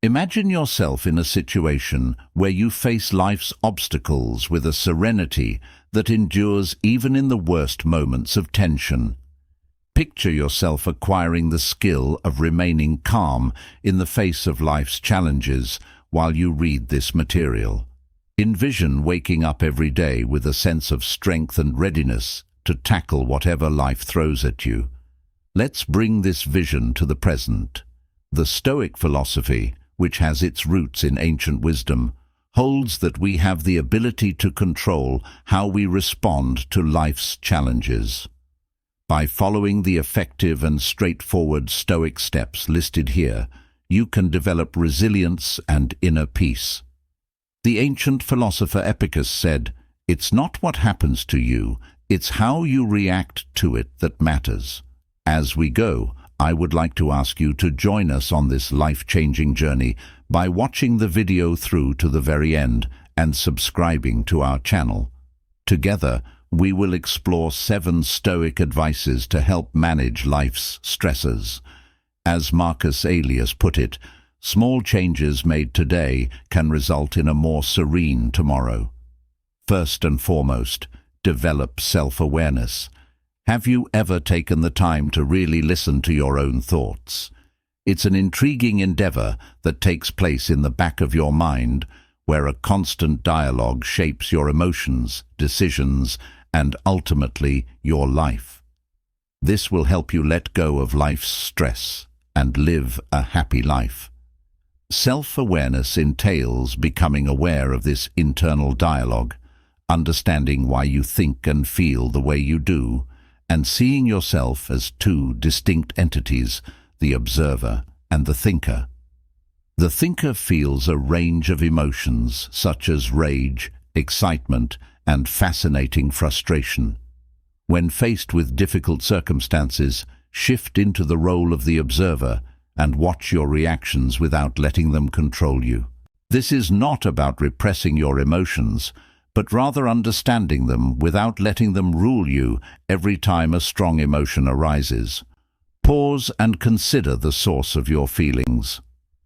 Imagine yourself in a situation where you face life's obstacles with a serenity that endures even in the worst moments of tension. Picture yourself acquiring the skill of remaining calm in the face of life's challenges while you read this material. Envision waking up every day with a sense of strength and readiness to tackle whatever life throws at you. Let's bring this vision to the present. The Stoic philosophy, which has its roots in ancient wisdom, holds that we have the ability to control how we respond to life's challenges. By following the effective and straightforward Stoic steps listed here, you can develop resilience and inner peace. The ancient philosopher Epicurus said, "It's not what happens to you, it's how you react to it that matters." As we go, I would like to ask you to join us on this life-changing journey by watching the video through to the very end and subscribing to our channel. Together, we will explore 7 Stoic advices to help manage life's stresses. As Marcus Aurelius put it, small changes made today can result in a more serene tomorrow. First and foremost, develop self-awareness. Have you ever taken the time to really listen to your own thoughts? It's an intriguing endeavor that takes place in the back of your mind, where a constant dialogue shapes your emotions, decisions, and ultimately your life. This will help you let go of life's stress and live a happy life. Self-awareness entails becoming aware of this internal dialogue, understanding why you think and feel the way you do, and seeing yourself as 2 distinct entities, the observer and the thinker. The thinker feels a range of emotions such as rage, excitement, and fascinating frustration. When faced with difficult circumstances, shift into the role of the observer and watch your reactions without letting them control you. This is not about repressing your emotions, but rather understanding them without letting them rule you every time a strong emotion arises. Pause and consider the source of your feelings.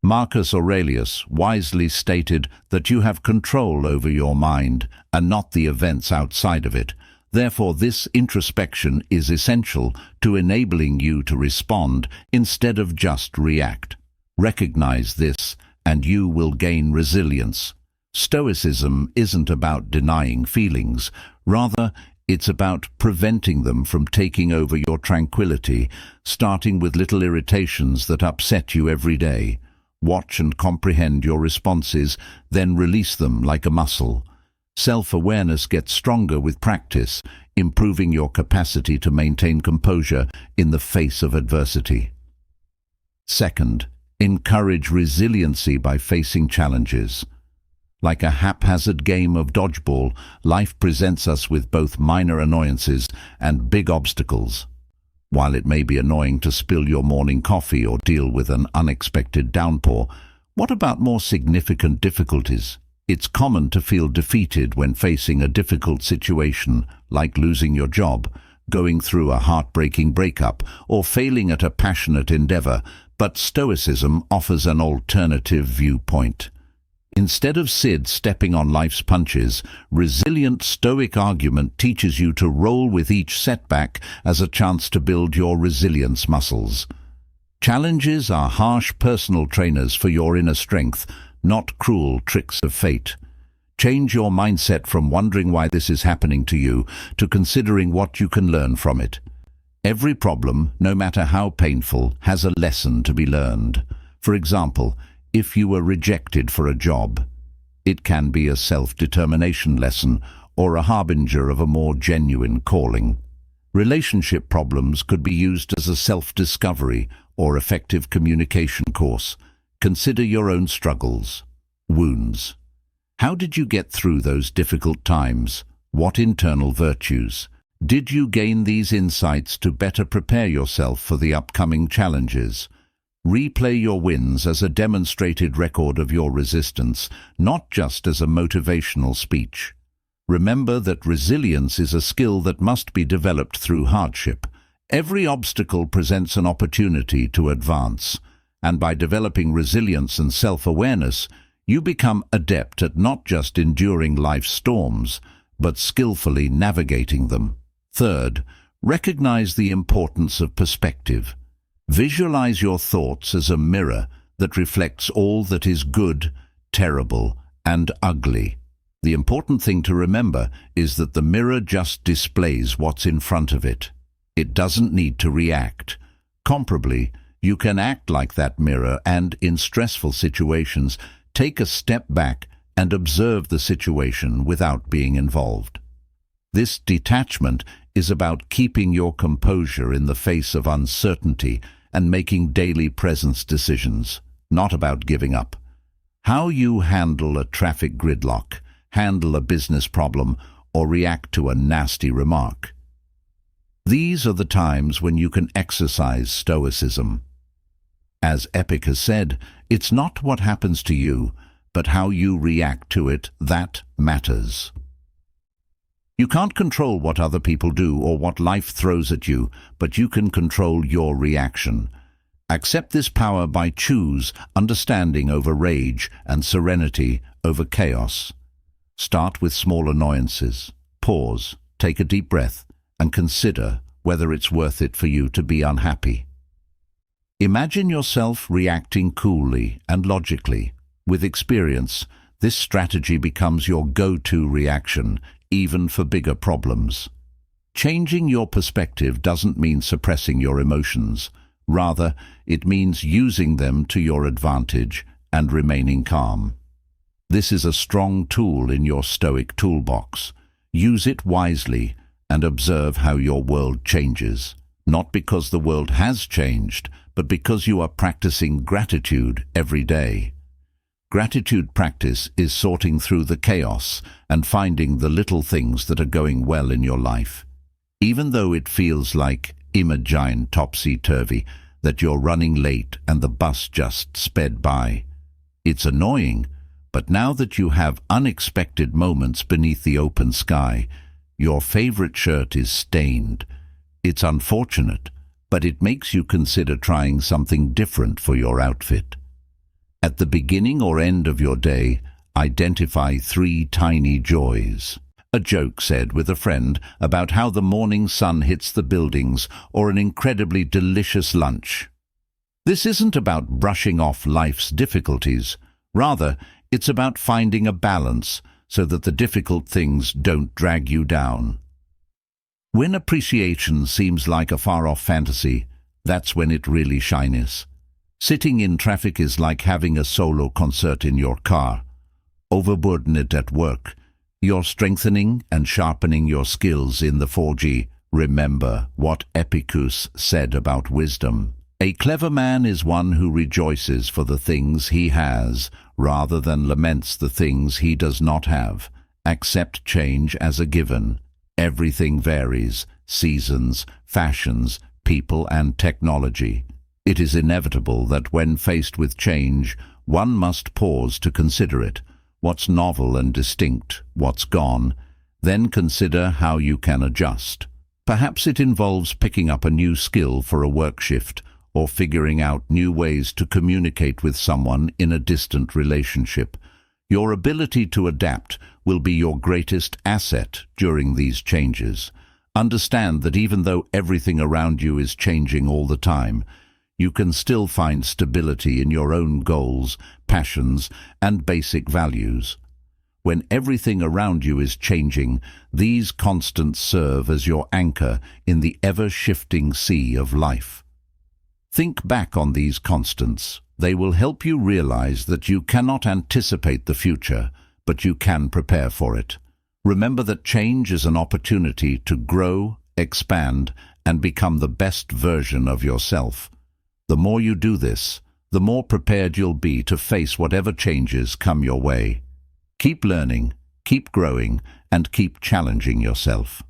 Marcus Aurelius wisely stated that you have control over your mind and not the events outside of it. Therefore, this introspection is essential to enabling you to respond instead of just react. Recognize this, and you will gain resilience. Stoicism isn't about denying feelings. Rather, it's about preventing them from taking over your tranquility, starting with little irritations that upset you every day. Watch and comprehend your responses, then release them like a muscle. Self-awareness gets stronger with practice, improving your capacity to maintain composure in the face of adversity. Second, encourage resiliency by facing challenges. Like a haphazard game of dodgeball, life presents us with both minor annoyances and big obstacles. While it may be annoying to spill your morning coffee or deal with an unexpected downpour, what about more significant difficulties? It's common to feel defeated when facing a difficult situation, like losing your job, going through a heartbreaking breakup, or failing at a passionate endeavor, but Stoicism offers an alternative viewpoint. Instead of stepping on life's punches, resilient Stoic argument teaches you to roll with each setback as a chance to build your resilience muscles. Challenges are harsh personal trainers for your inner strength, not cruel tricks of fate. Change your mindset from wondering why this is happening to you to considering what you can learn from it. Every problem, no matter how painful, has a lesson to be learned. For example, if you were rejected for a job, it can be a self-determination lesson or a harbinger of a more genuine calling. Relationship problems could be used as a self-discovery or effective communication course. Consider your own struggles, wounds. How did you get through those difficult times? What internal virtues? Did you gain these insights to better prepare yourself for the upcoming challenges? Replay your wins as a demonstrated record of your resistance, not just as a motivational speech. Remember that resilience is a skill that must be developed through hardship. Every obstacle presents an opportunity to advance. and by developing resilience and self-awareness, you become adept at not just enduring life's storms, but skillfully navigating them. Third, recognize the importance of perspective. Visualize your thoughts as a mirror that reflects all that is good, terrible, and ugly. The important thing to remember is that the mirror just displays what's in front of it. It doesn't need to react. Comparably, you can act like that mirror and, in stressful situations, take a step back and observe the situation without being involved. This detachment is about keeping your composure in the face of uncertainty and making daily presence decisions, not about giving up. How you handle a traffic gridlock, handle a business problem, or react to a nasty remark. These are the times when you can exercise Stoicism. As Epicurus said, it's not what happens to you, but how you react to it that matters. You can't control what other people do or what life throws at you, but you can control your reaction. Accept this power by choose understanding over rage and serenity over chaos. Start with small annoyances. Pause, take a deep breath, and consider whether it's worth it for you to be unhappy. Imagine yourself reacting coolly and logically. With experience, this strategy becomes your go-to reaction, even for bigger problems. Changing your perspective doesn't mean suppressing your emotions. Rather, it means using them to your advantage and remaining calm. This is a strong tool in your Stoic toolbox. Use it wisely and observe how your world changes, not because the world has changed, but because you are practicing gratitude every day. Gratitude practice is sorting through the chaos and finding the little things that are going well in your life. Even though it feels like Imogen topsy-turvy, that you're running late and the bus just sped by. It's annoying, but now that you have unexpected moments beneath the open sky, your favorite shirt is stained. It's unfortunate, but it makes you consider trying something different for your outfit. At the beginning or end of your day, identify 3 tiny joys. A joke said with a friend about how the morning sun hits the buildings or an incredibly delicious lunch. This isn't about brushing off life's difficulties. Rather, it's about finding a balance so that the difficult things don't drag you down. When appreciation seems like a far-off fantasy, that's when it really shines. Sitting in traffic is like having a solo concert in your car. Overburden it at work. You're strengthening and sharpening your skills in the 4G. Remember what Epicurus said about wisdom. A clever man is one who rejoices for the things he has, rather than laments the things he does not have. Accept change as a given. Everything varies: seasons, fashions, people, and technology. It is inevitable that when faced with change, one must pause to consider it. What's novel and distinct, what's gone, then consider how you can adjust. Perhaps it involves picking up a new skill for a work shift or figuring out new ways to communicate with someone in a distant relationship. Your ability to adapt will be your greatest asset during these changes. Understand that even though everything around you is changing all the time, you can still find stability in your own goals, passions, and basic values. When everything around you is changing, these constants serve as your anchor in the ever-shifting sea of life. Think back on these constants. They will help you realize that you cannot anticipate the future, but you can prepare for it. Remember that change is an opportunity to grow, expand, and become the best version of yourself. The more you do this, the more prepared you'll be to face whatever changes come your way. Keep learning, keep growing, and keep challenging yourself.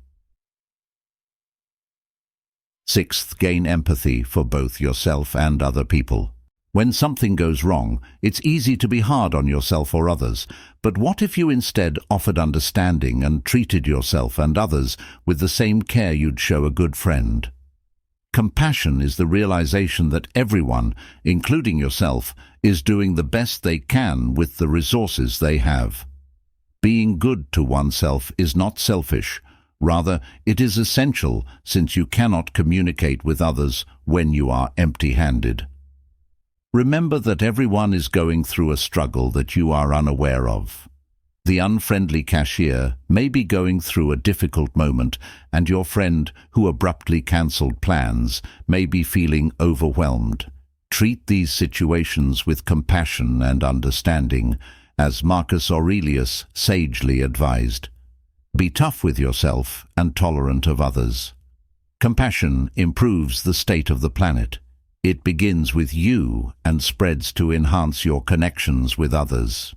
6th, gain empathy for both yourself and other people. When something goes wrong, it's easy to be hard on yourself or others, but what if you instead offered understanding and treated yourself and others with the same care you'd show a good friend? Compassion is the realization that everyone, including yourself, is doing the best they can with the resources they have. Being good to oneself is not selfish. Rather, it is essential, since you cannot communicate with others when you are empty-handed. Remember that everyone is going through a struggle that you are unaware of. The unfriendly cashier may be going through a difficult moment, and your friend who abruptly cancelled plans may be feeling overwhelmed. Treat these situations with compassion and understanding, as Marcus Aurelius sagely advised. Be tough with yourself and tolerant of others. Compassion improves the state of the planet. It begins with you and spreads to enhance your connections with others.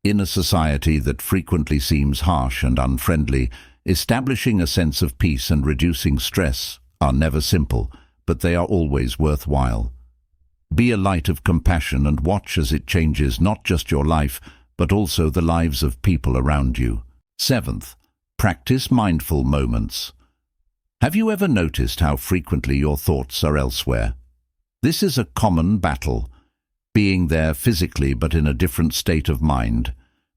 In a society that frequently seems harsh and unfriendly, establishing a sense of peace and reducing stress are never simple, but they are always worthwhile. Be a light of compassion and watch as it changes not just your life, but also the lives of people around you. 7th, practice mindful moments. Have you ever noticed how frequently your thoughts are elsewhere? This is a common battle. Being there physically but in a different state of mind.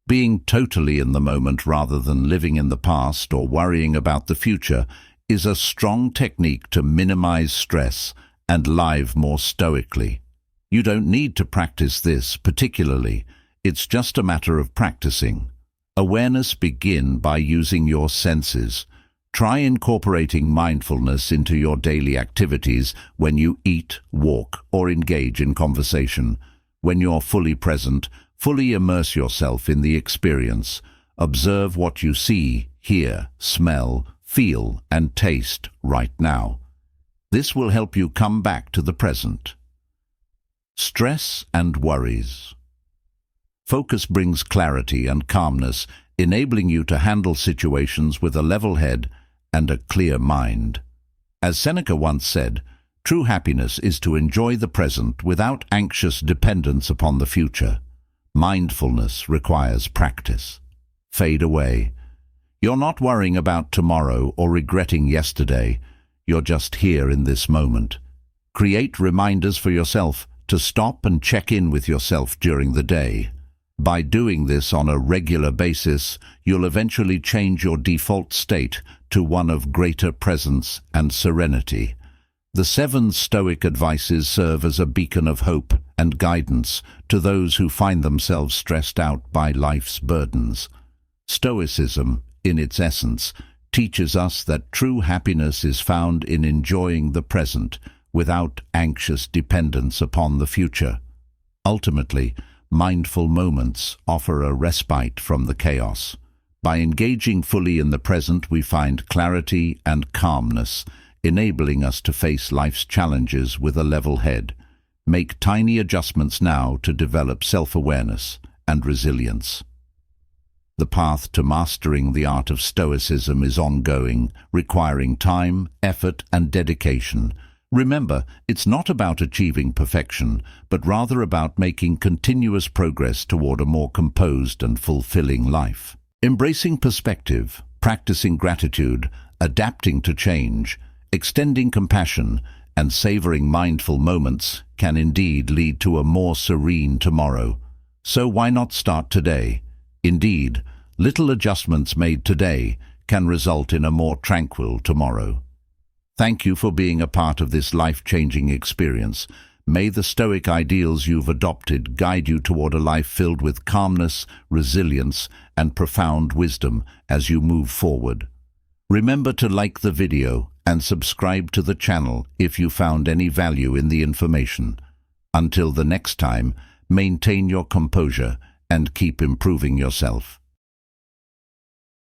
Being totally in the moment rather than living in the past or worrying about the future is a strong technique to minimize stress and live more stoically. You don't need to practice this particularly. It's just a matter of practicing. Awareness begins by using your senses. Try incorporating mindfulness into your daily activities when you eat, walk, or engage in conversation. When you're fully present, fully immerse yourself in the experience. Observe what you see, hear, smell, feel, and taste right now. This will help you come back to the present. Stress and worries. Focus brings clarity and calmness, enabling you to handle situations with a level head and a clear mind. As Seneca once said, true happiness is to enjoy the present without anxious dependence upon the future. Mindfulness requires practice. Fade away. You're not worrying about tomorrow or regretting yesterday. You're just here in this moment. Create reminders for yourself to stop and check in with yourself during the day. By doing this on a regular basis, you'll eventually change your default state to one of greater presence and serenity. The 7 Stoic advices serve as a beacon of hope and guidance to those who find themselves stressed out by life's burdens. Stoicism, in its essence, teaches us that true happiness is found in enjoying the present without anxious dependence upon the future. Ultimately, mindful moments offer a respite from the chaos. By engaging fully in the present, we find clarity and calmness, enabling us to face life's challenges with a level head. Make tiny adjustments now to develop self-awareness and resilience. The path to mastering the art of Stoicism is ongoing, requiring time, effort, and dedication. Remember, it's not about achieving perfection, but rather about making continuous progress toward a more composed and fulfilling life. Embracing perspective, practicing gratitude, adapting to change, extending compassion, and savoring mindful moments can indeed lead to a more serene tomorrow. So why not start today? Indeed, little adjustments made today can result in a more tranquil tomorrow. Thank you for being a part of this life-changing experience. May the Stoic ideals you've adopted guide you toward a life filled with calmness, resilience, and profound wisdom as you move forward. Remember to like the video and subscribe to the channel if you found any value in the information. Until the next time, maintain your composure and keep improving yourself.